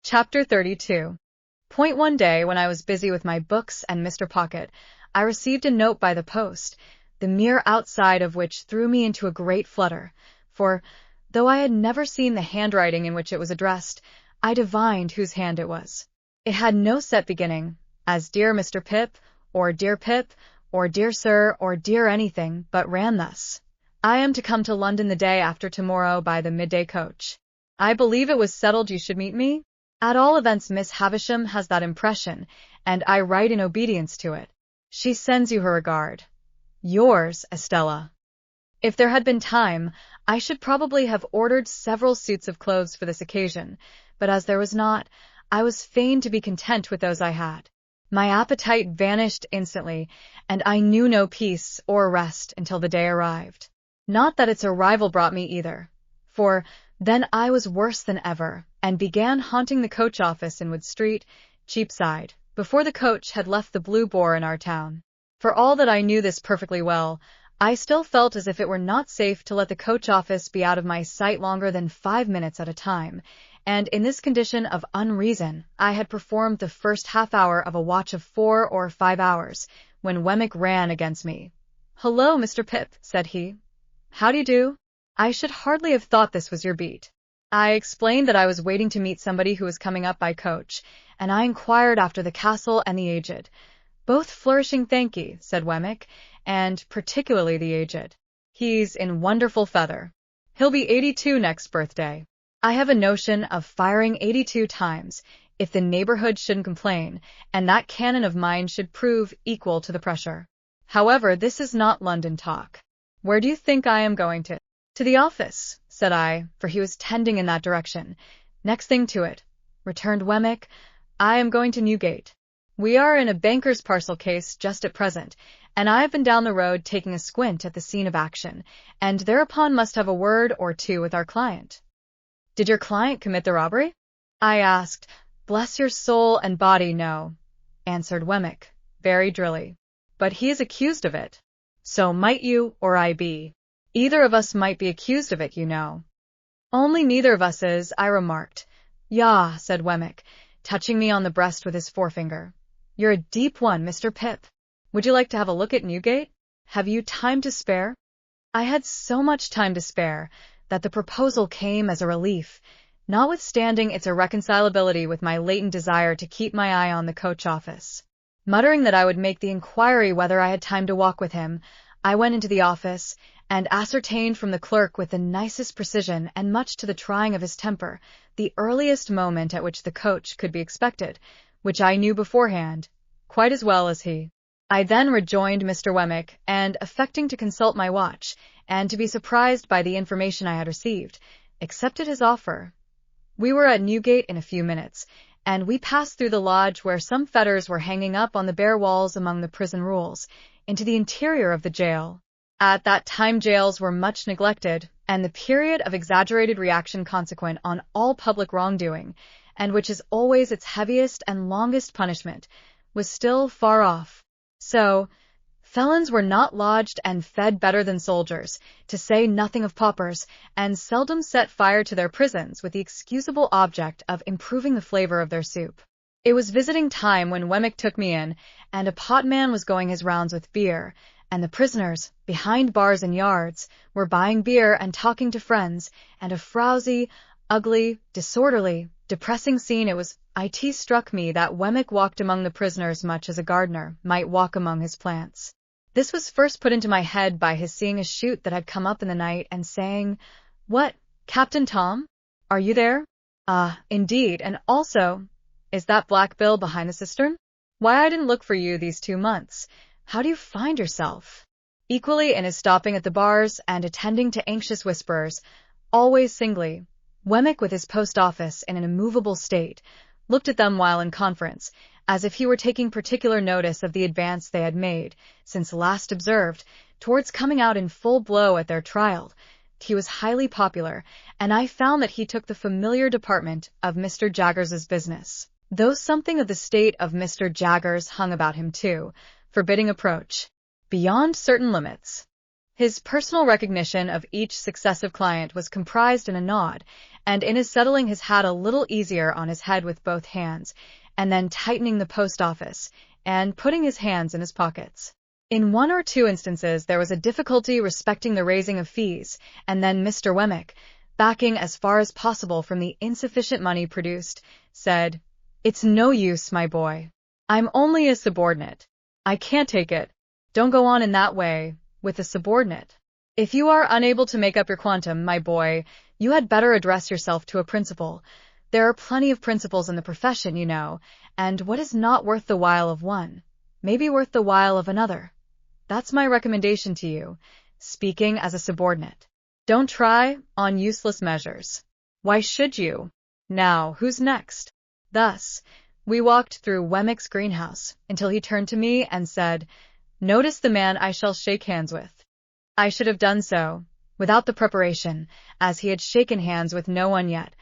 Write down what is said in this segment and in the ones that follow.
Chapter 32. One day, when I was busy with my books and Mr. Pocket, I received a note by the post, the mere outside of which threw me into a great flutter, for, though I had never seen the handwriting in which it was addressed, I divined whose hand it was. It had no set beginning, as Dear Mr. Pip, or Dear Pip, or Dear Sir, or Dear anything, but ran thus: I am to come to London the day after tomorrow by the midday coach. I believe it was settled you should meet me. At all events, Miss Havisham has that impression, and I write in obedience to it. She sends you her regard. Yours, Estella. If there had been time, I should probably have ordered several suits of clothes for this occasion, but as there was not, I was fain to be content with those I had. My appetite vanished instantly, and I knew no peace or rest until the day arrived. Not that its arrival brought me either, for then I was worse than ever, and began haunting the coach office in Wood Street, Cheapside, before the coach had left the Blue Boar in our town. For all that I knew this perfectly well, I still felt as if it were not safe to let the coach office be out of my sight longer than 5 minutes at a time, and in this condition of unreason I had performed the first half-hour of a watch of 4 or 5 hours, when Wemmick ran against me. "Hullo, Mr. Pip," said he. "How do you do? I should hardly have thought this was your beat." I explained that I was waiting to meet somebody who was coming up by coach, and I inquired after the castle and the aged. "Both flourishing, thank ye," said Wemmick, "and particularly the aged. He's in wonderful feather. He'll be 82 next birthday. I have a notion of firing 82 times, if the neighborhood shouldn't complain, and that cannon of mine should prove equal to the pressure. However, this is not London talk. Where do you think I am going to?" "To the office," said I, for he was tending in that direction. "Next thing to it," returned Wemmick. "I am going to Newgate. We are in a banker's parcel case just at present, and I have been down the road taking a squint at the scene of action, and thereupon must have a word or two with our client." "Did your client commit the robbery?" I asked. "Bless your soul and body, no," answered Wemmick, very drilly. "But he is accused of it." "So might you or I be. Either of us might be accused of it, you know." "Only neither of us is," I remarked. "Yah," said Wemmick, touching me on the breast with his forefinger. "You're a deep one, Mr. Pip. Would you like to have a look at Newgate? Have you time to spare?" I had so much time to spare that the proposal came as a relief, notwithstanding its irreconcilability with my latent desire to keep my eye on the coach office. Muttering that I would make the inquiry whether I had time to walk with him, I went into the office, and ascertained from the clerk with the nicest precision, and much to the trying of his temper, the earliest moment at which the coach could be expected, which I knew beforehand, quite as well as he. I then rejoined Mr. Wemmick, and, affecting to consult my watch, and to be surprised by the information I had received, accepted his offer. We were at Newgate in a few minutes, and we passed through the lodge where some fetters were hanging up on the bare walls among the prison rules, into the interior of the jail. At that time jails were much neglected, and the period of exaggerated reaction consequent on all public wrongdoing, and which is always its heaviest and longest punishment, was still far off. So, felons were not lodged and fed better than soldiers, to say nothing of paupers, and seldom set fire to their prisons with the excusable object of improving the flavor of their soup. It was visiting time when Wemmick took me in, and a potman was going his rounds with beer, and the prisoners, behind bars and yards, were buying beer and talking to friends, and a frowsy, ugly, disorderly, depressing scene it was. It struck me that Wemmick walked among the prisoners much as a gardener might walk among his plants. This was first put into my head by his seeing a shoot that had come up in the night, and saying, "What, Captain Tom? Are you there? Ah, indeed, and also, is that Black Bill behind the cistern? Why, I didn't look for you these 2 months. How do you find yourself?" Equally in his stopping at the bars and attending to anxious whisperers, always singly, Wemmick, with his post office in an immovable state, looked at them while in conference, as if he were taking particular notice of the advance they had made, since last observed, towards coming out in full blow at their trial. He was highly popular, and I found that he took the familiar department of Mr. Jaggers's business, though something of the state of Mr. Jaggers hung about him too, forbidding approach beyond certain limits. His personal recognition of each successive client was comprised in a nod, and in his settling his hat a little easier on his head with both hands, and then tightening the post office, and putting his hands in his pockets. In one or two instances there was a difficulty respecting the raising of fees, and then Mr. Wemmick, backing as far as possible from the insufficient money produced, said, "It's no use, my boy. I'm only a subordinate. I can't take it. Don't go on in that way, with a subordinate. If you are unable to make up your quantum, my boy, you had better address yourself to a principal. There are plenty of principals in the profession, you know, and what is not worth the while of one, may be worth the while of another. That's my recommendation to you, speaking as a subordinate. Don't try on useless measures. Why should you? Now, who's next?" Thus, we walked through Wemmick's greenhouse until he turned to me and said, "Notice the man I shall shake hands with." I should have done so, without the preparation, as he had shaken hands with no one yet,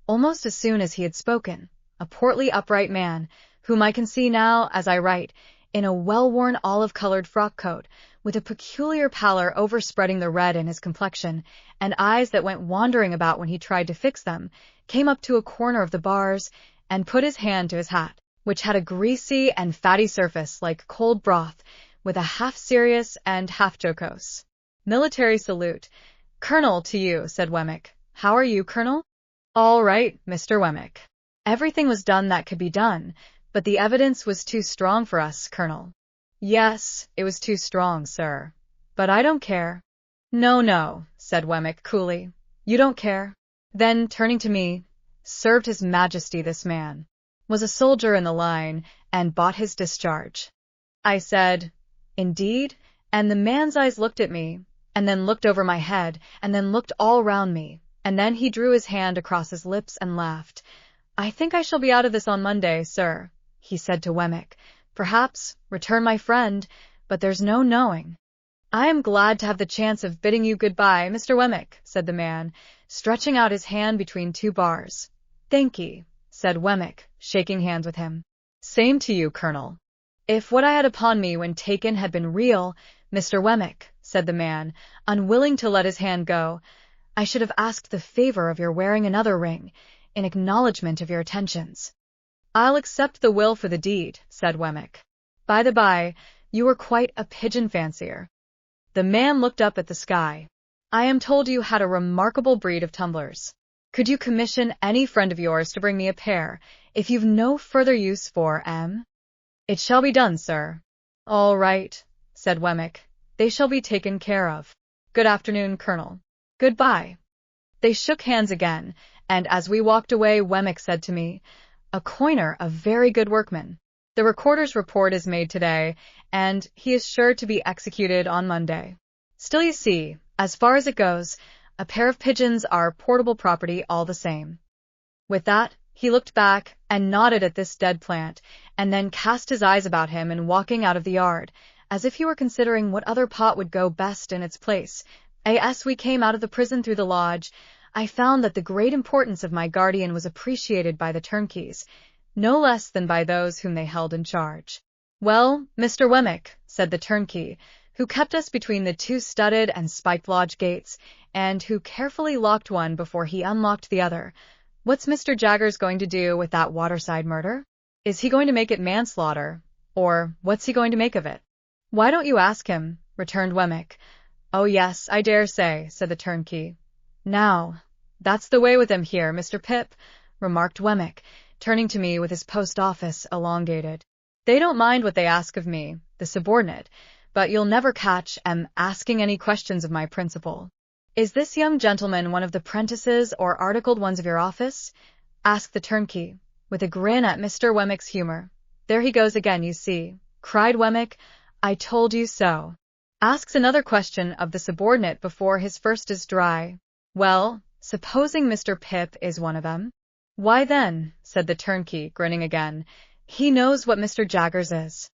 almost as soon as he had spoken, a portly upright man, whom I can see now as I write, in a well-worn olive-colored frock-coat, with a peculiar pallor overspreading the red in his complexion, and eyes that went wandering about when he tried to fix them, came up to a corner of the bars and put his hand to his hat, which had a greasy and fatty surface like cold broth, with a half-serious and half-jocose military salute. "Colonel, to you," said Wemmick. "How are you, Colonel?" "All right, Mr. Wemmick. Everything was done that could be done, but the evidence was too strong for us, Colonel." "Yes, it was too strong, sir. But I don't care." "No, no," said Wemmick coolly. "You don't care?" Then, turning to me, "Served His Majesty this man. Was a soldier in the line, and bought his discharge." I said, "Indeed?" And the man's eyes looked at me, and then looked over my head, and then looked all round me, and then he drew his hand across his lips and laughed. "I think I shall be out of this on Monday, sir," he said to Wemmick. "Perhaps," returned my friend, "but there's no knowing." "I am glad to have the chance of bidding you good-bye, Mr. Wemmick," said the man, stretching out his hand between two bars. "Thank'ee," said Wemmick, shaking hands with him. "Same to you, Colonel." "If what I had upon me when taken had been real, Mr. Wemmick," said the man, unwilling to let his hand go, "I should have asked the favor of your wearing another ring, in acknowledgment of your attentions." "I'll accept the will for the deed," said Wemmick. "By the by, you were quite a pigeon fancier." The man looked up at the sky. "I am told you had a remarkable breed of tumblers. Could you commission any friend of yours to bring me a pair, if you've no further use for 'em?" "It shall be done, sir." "All right," said Wemmick. "They shall be taken care of. Good afternoon, Colonel." "Good-bye." They shook hands again, and as we walked away Wemmick said to me, "A coiner, a very good workman. The recorder's report is made today, and he is sure to be executed on Monday. Still, you see, as far as it goes, a pair of pigeons are portable property all the same." With that, he looked back and nodded at this dead plant, and then cast his eyes about him in walking out of the yard, as if he were considering what other pot would go best in its place. As we came out of the prison through the lodge, I found that the great importance of my guardian was appreciated by the turnkeys, no less than by those whom they held in charge. "Well, Mr. Wemmick," said the turnkey, who kept us between the two studded and spiked lodge gates, and who carefully locked one before he unlocked the other, "what's Mr. Jaggers going to do with that waterside murder? Is he going to make it manslaughter, or what's he going to make of it?" "Why don't you ask him?" returned Wemmick. "Oh yes, I dare say," said the turnkey. "Now, that's the way with them here, Mr. Pip," remarked Wemmick, turning to me with his post-office elongated. "They don't mind what they ask of me, the subordinate, but you'll never catch 'em asking any questions of my principal." "Is this young gentleman one of the prentices or articled ones of your office?" asked the turnkey, with a grin at Mr. Wemmick's humor. "There he goes again, you see," cried Wemmick. "I told you so. Asks another question of the subordinate before his first is dry. Well, supposing Mr. Pip is one of them?" "Why then," said the turnkey, grinning again, "he knows what Mr. Jaggers is."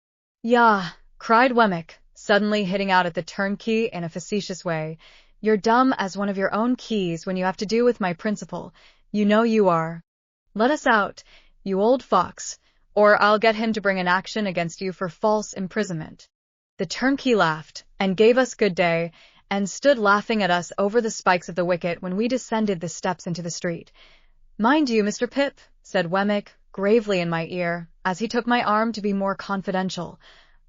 "Yah!" cried Wemmick, suddenly hitting out at the turnkey in a facetious way. "You're dumb as one of your own keys when you have to do with my principal. You know you are. Let us out, you old fox, or I'll get him to bring an action against you for false imprisonment." The turnkey laughed, and gave us good day, and stood laughing at us over the spikes of the wicket when we descended the steps into the street. "Mind you, Mr. Pip," said Wemmick gravely in my ear, as he took my arm to be more confidential,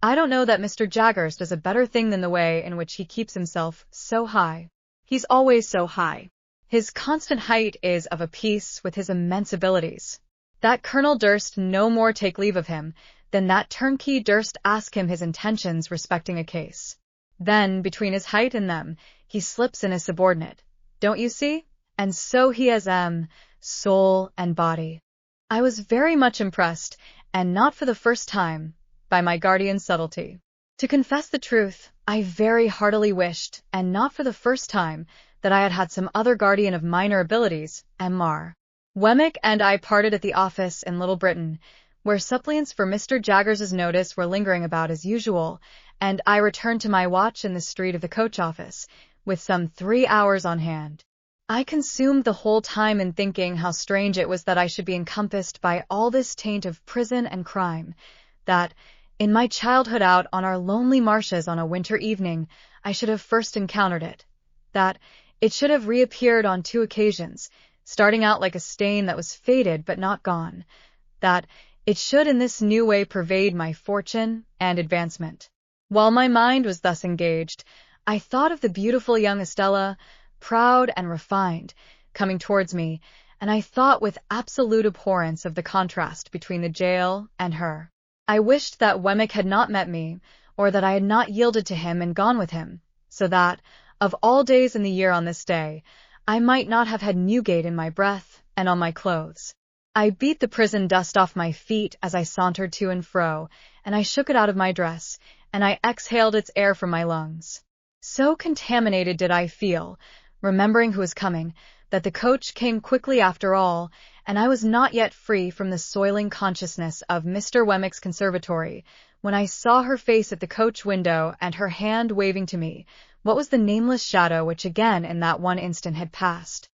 "I don't know that Mr. Jaggers does a better thing than the way in which he keeps himself so high. He's always so high. His constant height is of a piece with his immense abilities. That Colonel durst no more take leave of him than that turnkey durst ask him his intentions respecting a case. Then, between his height and them, he slips in a subordinate. Don't you see? And so he has soul and body." I was very much impressed, and not for the first time, by my guardian's subtlety. To confess the truth, I very heartily wished, and not for the first time, that I had had some other guardian of minor abilities, Mr. Wemmick and I parted at the office in Little Britain, where suppliants for Mr. Jaggers's notice were lingering about as usual, and I returned to my watch in the street of the coach office, with some 3 hours on hand. I consumed the whole time in thinking how strange it was that I should be encompassed by all this taint of prison and crime, that, in my childhood out on our lonely marshes on a winter evening, I should have first encountered it, that it should have reappeared on 2 occasions, starting out like a stain that was faded but not gone, that it should in this new way pervade my fortune and advancement. While my mind was thus engaged, I thought of the beautiful young Estella, proud and refined, coming towards me, and I thought with absolute abhorrence of the contrast between the jail and her. I wished that Wemmick had not met me, or that I had not yielded to him and gone with him, so that, of all days in the year on this day, I might not have had Newgate in my breath and on my clothes. I beat the prison dust off my feet as I sauntered to and fro, and I shook it out of my dress, and I exhaled its air from my lungs. So contaminated did I feel, remembering who was coming, that the coach came quickly after all, and I was not yet free from the soiling consciousness of Mr. Wemmick's conservatory, when I saw her face at the coach window and her hand waving to me. What was the nameless shadow which again in that one instant had passed?